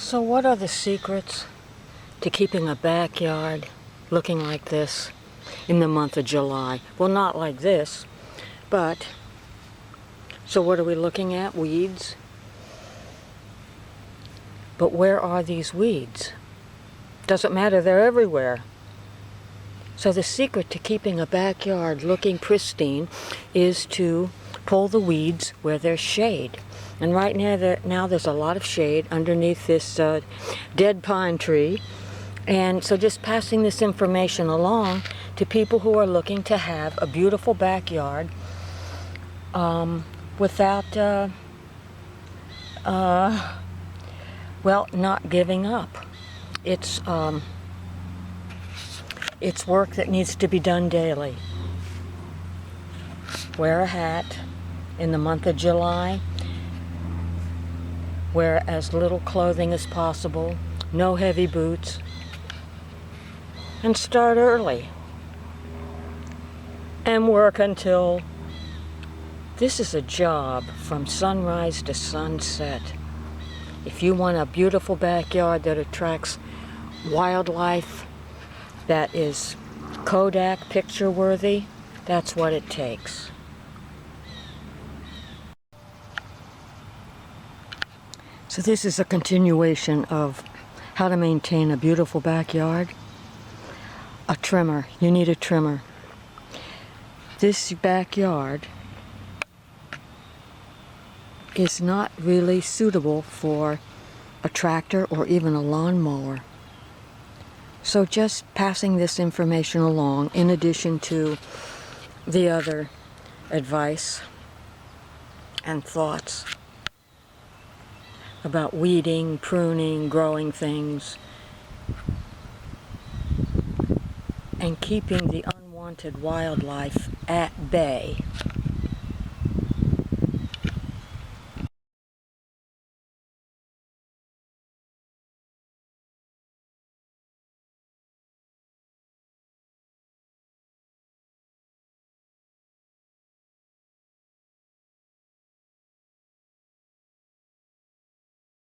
So what are the secrets to keeping a backyard looking like this in the month of July? Well, not like this, but so what are we looking at? Weeds. But where are these weeds? Doesn't matter, they're everywhere. So the secret to keeping a backyard looking pristine is to pull the weeds where there's shade. And right now there's a lot of shade underneath this dead pine tree. And so just passing this information along to people who are looking to have a beautiful backyard without, well, not giving up. It's work that needs to be done daily. Wear a hat in the month of July. Wear as little clothing as possible. No heavy boots. And start early. And work until this is a job from sunrise to sunset. If you want a beautiful backyard that attracts wildlife, that is Kodak picture worthy, that's what it takes. So this is a continuation of how to maintain a beautiful backyard. A trimmer. You need a trimmer. This backyard is not really suitable for a tractor or even a lawnmower. So just passing this information along in addition to the other advice and thoughts about weeding, pruning, growing things, and keeping the unwanted wildlife at bay.